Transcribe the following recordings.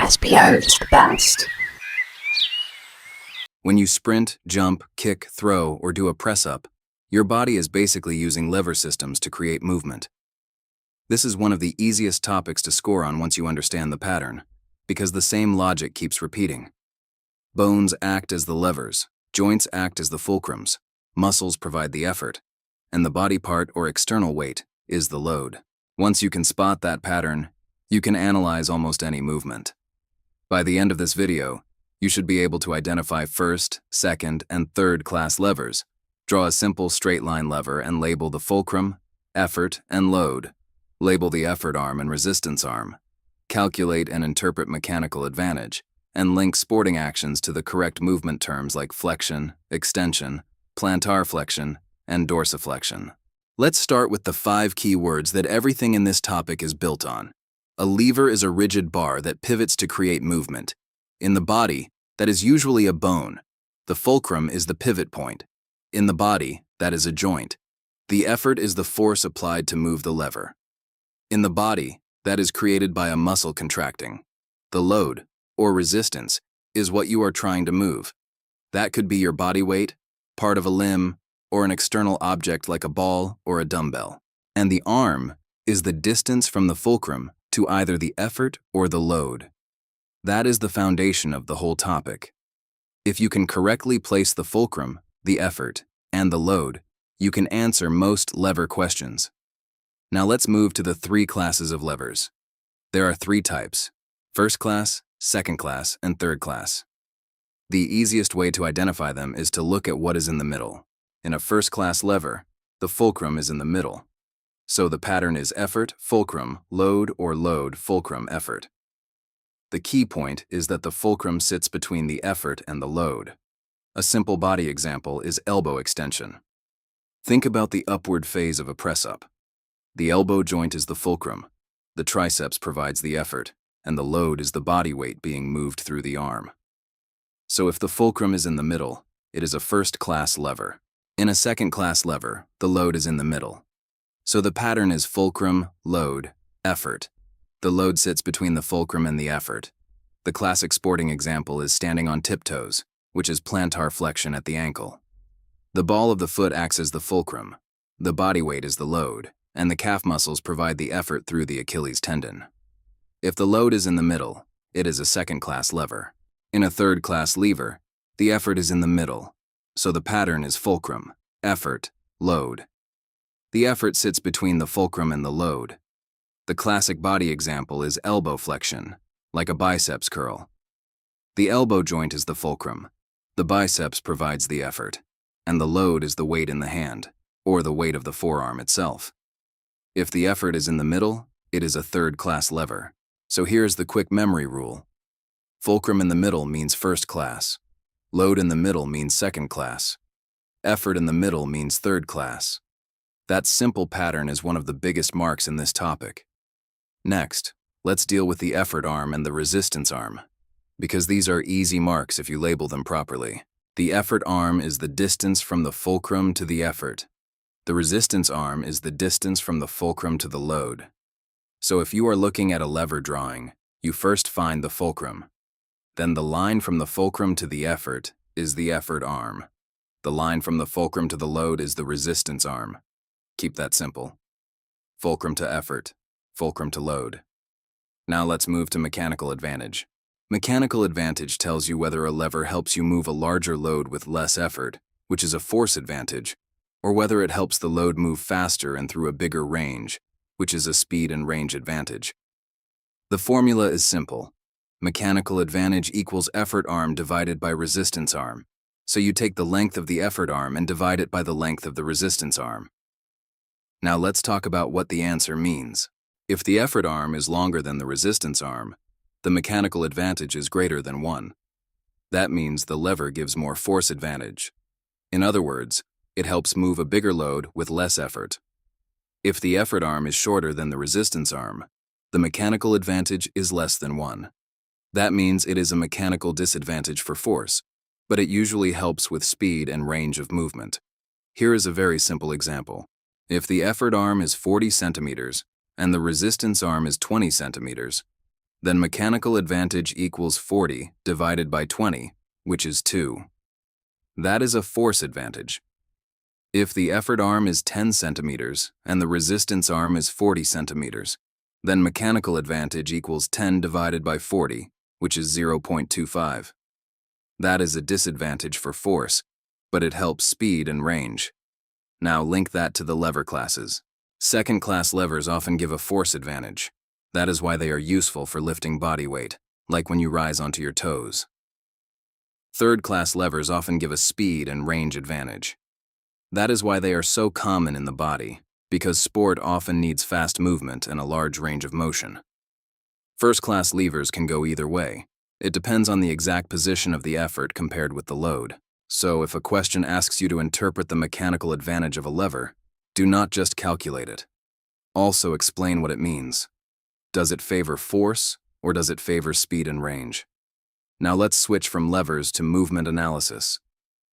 SBO is the best. When you sprint, jump, kick, throw, or do a press-up, your body is basically using lever systems to create movement. This is one of the easiest topics to score on once you understand the pattern, because the same logic keeps repeating. Bones act as the levers, joints act as the fulcrums, muscles provide the effort, and the body part or external weight is the load. Once you can spot that pattern, you can analyze almost any movement. By the end of this video, you should be able to identify first, second, and third class levers, draw a simple straight line lever and label the fulcrum, effort, and load, label the effort arm and resistance arm, calculate and interpret mechanical advantage, and link sporting actions to the correct movement terms like flexion, extension, plantar flexion, and dorsiflexion. Let's start with the 5 key words that everything in this topic is built on. A lever is a rigid bar that pivots to create movement. In the body, that is usually a bone. The fulcrum is the pivot point. In the body, that is a joint. The effort is the force applied to move the lever. In the body, that is created by a muscle contracting. The load, or resistance, is what you are trying to move. That could be your body weight, part of a limb, or an external object like a ball or a dumbbell. And the arm is the distance from the fulcrum to either the effort or the load. That is the foundation of the whole topic. If you can correctly place the fulcrum, the effort, and the load, you can answer most lever questions. Now let's move to the 3 classes of levers. There are 3 types: first class, second class, and third class. The easiest way to identify them is to look at what is in the middle. In a first-class lever, the fulcrum is in the middle. So the pattern is effort, fulcrum, load, or load, fulcrum, effort. The key point is that the fulcrum sits between the effort and the load. A simple body example is elbow extension. Think about the upward phase of a press-up. The elbow joint is the fulcrum, the triceps provides the effort, and the load is the body weight being moved through the arm. So if the fulcrum is in the middle, it is a first-class lever. In a second-class lever, the load is in the middle. So the pattern is fulcrum, load, effort. The load sits between the fulcrum and the effort. The classic sporting example is standing on tiptoes, which is plantar flexion at the ankle. The ball of the foot acts as the fulcrum, the body weight is the load, and the calf muscles provide the effort through the Achilles tendon. If the load is in the middle, it is a second-class lever. In a third-class lever, the effort is in the middle. So the pattern is fulcrum, effort, load. The effort sits between the fulcrum and the load. The classic body example is elbow flexion, like a biceps curl. The elbow joint is the fulcrum. The biceps provides the effort, and the load is the weight in the hand, or the weight of the forearm itself. If the effort is in the middle, it is a third-class lever. So here's the quick memory rule. Fulcrum in the middle means first class. Load in the middle means second class. Effort in the middle means third class. That simple pattern is one of the biggest marks in this topic. Next, let's deal with the effort arm and the resistance arm, because these are easy marks if you label them properly. The effort arm is the distance from the fulcrum to the effort. The resistance arm is the distance from the fulcrum to the load. So if you are looking at a lever drawing, you first find the fulcrum. Then the line from the fulcrum to the effort is the effort arm. The line from the fulcrum to the load is the resistance arm. Keep that simple. Fulcrum to effort, fulcrum to load. Now let's move to mechanical advantage. Mechanical advantage tells you whether a lever helps you move a larger load with less effort, which is a force advantage, or whether it helps the load move faster and through a bigger range, which is a speed and range advantage. The formula is simple. Mechanical advantage equals effort arm divided by resistance arm. So you take the length of the effort arm and divide it by the length of the resistance arm. Now let's talk about what the answer means. If the effort arm is longer than the resistance arm, the mechanical advantage is greater than 1. That means the lever gives more force advantage. In other words, it helps move a bigger load with less effort. If the effort arm is shorter than the resistance arm, the mechanical advantage is less than 1. That means it is a mechanical disadvantage for force, but it usually helps with speed and range of movement. Here is a very simple example. If the effort arm is 40 centimeters and the resistance arm is 20 centimeters, then mechanical advantage equals 40 divided by 20, which is 2. That is a force advantage. If the effort arm is 10 centimeters and the resistance arm is 40 centimeters, then mechanical advantage equals 10 divided by 40, which is 0.25. That is a disadvantage for force, but it helps speed and range. Now link that to the lever classes. Second-class levers often give a force advantage. That is why they are useful for lifting body weight, like when you rise onto your toes. Third-class levers often give a speed and range advantage. That is why they are so common in the body, because sport often needs fast movement and a large range of motion. First-class levers can go either way. It depends on the exact position of the effort compared with the load. So if a question asks you to interpret the mechanical advantage of a lever, do not just calculate it. Also explain what it means. Does it favor force, or does it favor speed and range? Now let's switch from levers to movement analysis.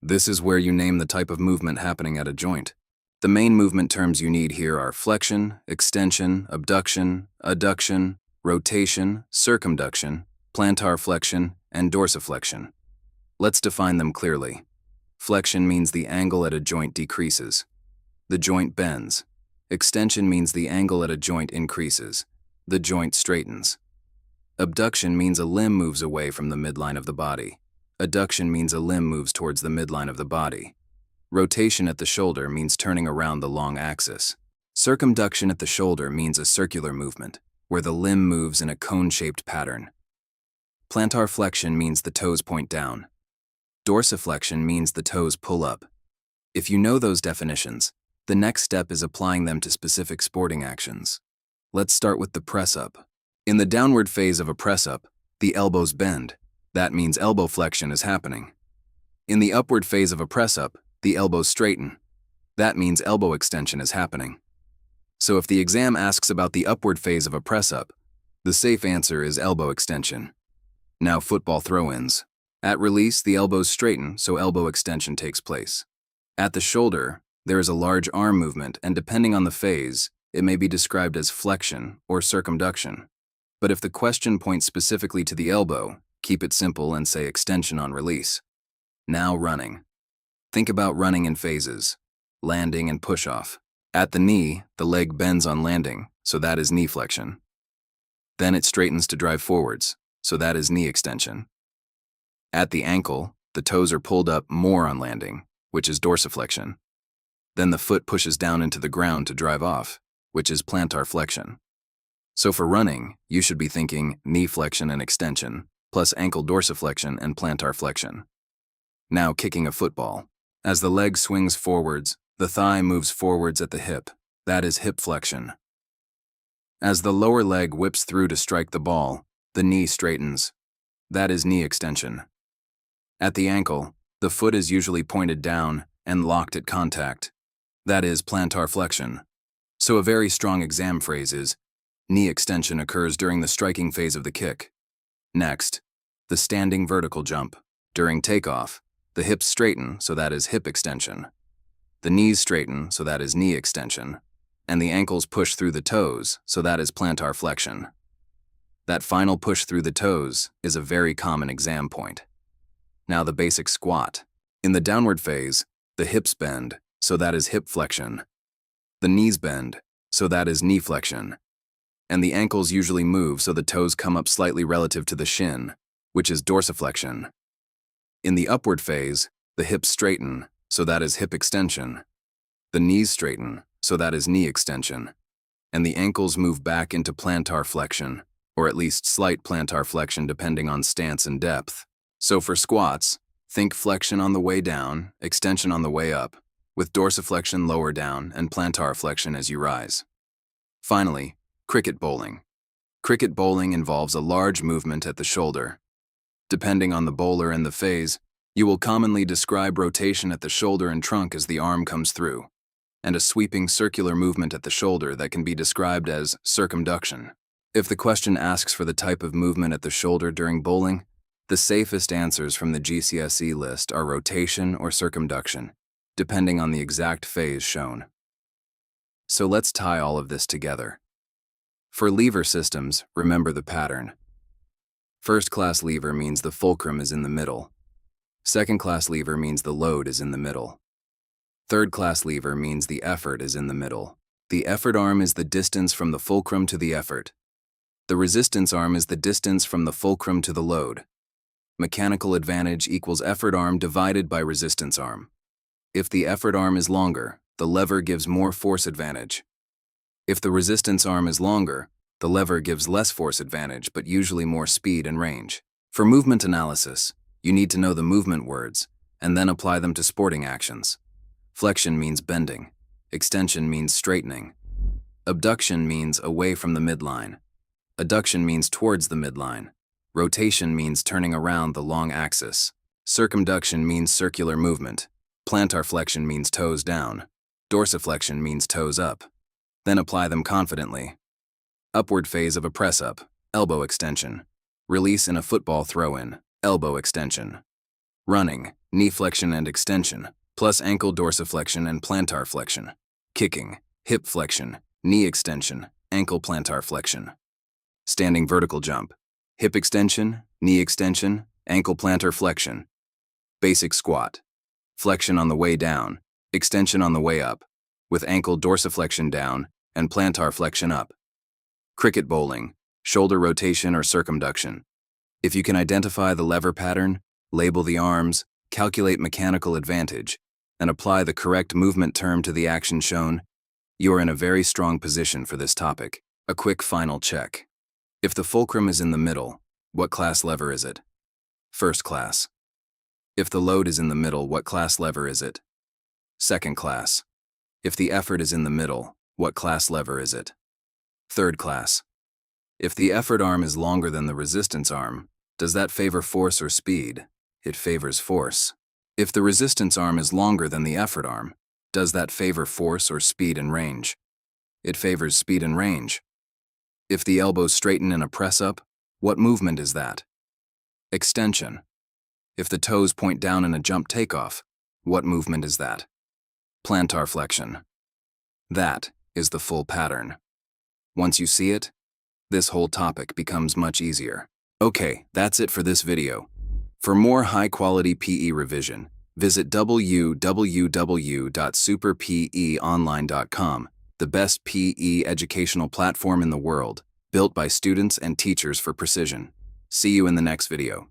This is where you name the type of movement happening at a joint. The main movement terms you need here are flexion, extension, abduction, adduction, rotation, circumduction, plantar flexion, and dorsiflexion. Let's define them clearly. Flexion means the angle at a joint decreases. The joint bends. Extension means the angle at a joint increases. The joint straightens. Abduction means a limb moves away from the midline of the body. Adduction means a limb moves towards the midline of the body. Rotation at the shoulder means turning around the long axis. Circumduction at the shoulder means a circular movement, where the limb moves in a cone-shaped pattern. Plantar flexion means the toes point down. Dorsiflexion means the toes pull up. If you know those definitions, the next step is applying them to specific sporting actions. Let's start with the press-up. In the downward phase of a press-up, the elbows bend. That means elbow flexion is happening. In the upward phase of a press-up, the elbows straighten. That means elbow extension is happening. So if the exam asks about the upward phase of a press-up, the safe answer is elbow extension. Now football throw-ins. At release, the elbows straighten, so elbow extension takes place. At the shoulder, there is a large arm movement, and depending on the phase, it may be described as flexion or circumduction. But if the question points specifically to the elbow, keep it simple and say extension on release. Now running. Think about running in phases: landing and push-off. At the knee, the leg bends on landing, so that is knee flexion. Then it straightens to drive forwards, so that is knee extension. At the ankle, the toes are pulled up more on landing, which is dorsiflexion. Then the foot pushes down into the ground to drive off, which is plantar flexion. So for running, you should be thinking knee flexion and extension, plus ankle dorsiflexion and plantar flexion. Now kicking a football. As the leg swings forwards, the thigh moves forwards at the hip. That is hip flexion. As the lower leg whips through to strike the ball, the knee straightens. That is knee extension. At the ankle, the foot is usually pointed down and locked at contact. That is plantar flexion. So a very strong exam phrase is, knee extension occurs during the striking phase of the kick. Next, the standing vertical jump. During takeoff, the hips straighten, so that is hip extension. The knees straighten, so that is knee extension. And the ankles push through the toes, so that is plantar flexion. That final push through the toes is a very common exam point. Now the basic squat. In the downward phase, the hips bend, so that is hip flexion. The knees bend, so that is knee flexion. And the ankles usually move so the toes come up slightly relative to the shin, which is dorsiflexion. In the upward phase, the hips straighten, so that is hip extension. The knees straighten, so that is knee extension. And the ankles move back into plantar flexion, or at least slight plantar flexion depending on stance and depth. So for squats, think flexion on the way down, extension on the way up, with dorsiflexion lower down and plantar flexion as you rise. Finally, cricket bowling. Cricket bowling involves a large movement at the shoulder. Depending on the bowler and the phase, you will commonly describe rotation at the shoulder and trunk as the arm comes through, and a sweeping circular movement at the shoulder that can be described as circumduction. If the question asks for the type of movement at the shoulder during bowling, the safest answers from the GCSE list are rotation or circumduction, depending on the exact phase shown. So let's tie all of this together. For lever systems, remember the pattern. First class lever means the fulcrum is in the middle. Second class lever means the load is in the middle. Third class lever means the effort is in the middle. The effort arm is the distance from the fulcrum to the effort. The resistance arm is the distance from the fulcrum to the load. Mechanical advantage equals effort arm divided by resistance arm. If the effort arm is longer, the lever gives more force advantage. If the resistance arm is longer, the lever gives less force advantage but usually more speed and range. For movement analysis, you need to know the movement words and then apply them to sporting actions. Flexion means bending. Extension means straightening. Abduction means away from the midline. Adduction means towards the midline. Rotation means turning around the long axis. Circumduction means circular movement. Plantar flexion means toes down. Dorsiflexion means toes up. Then apply them confidently. Upward phase of a press-up, elbow extension. Release in a football throw-in, elbow extension. Running, knee flexion and extension, plus ankle dorsiflexion and plantar flexion. Kicking, hip flexion, knee extension, ankle plantar flexion. Standing vertical jump, hip extension, knee extension, ankle plantar flexion. Basic squat, flexion on the way down, extension on the way up, with ankle dorsiflexion down and plantar flexion up. Cricket bowling, shoulder rotation or circumduction. If you can identify the lever pattern, label the arms, calculate mechanical advantage, and apply the correct movement term to the action shown, you are in a very strong position for this topic. A quick final check. If the fulcrum is in the middle, what class lever is it? First class. If the load is in the middle, what class lever is it? Second class. If the effort is in the middle, what class lever is it? Third class. If the effort arm is longer than the resistance arm, does that favor force or speed? It favors force. If the resistance arm is longer than the effort arm, does that favor force or speed and range? It favors speed and range. If the elbows straighten in a press-up, what movement is that? Extension. If the toes point down in a jump takeoff, what movement is that? Plantar flexion. That is the full pattern. Once you see it, this whole topic becomes much easier. Okay, that's it for this video. For more high-quality PE revision, visit www.superpeonline.com, the best PE educational platform in the world, built by students and teachers for precision. See you in the next video.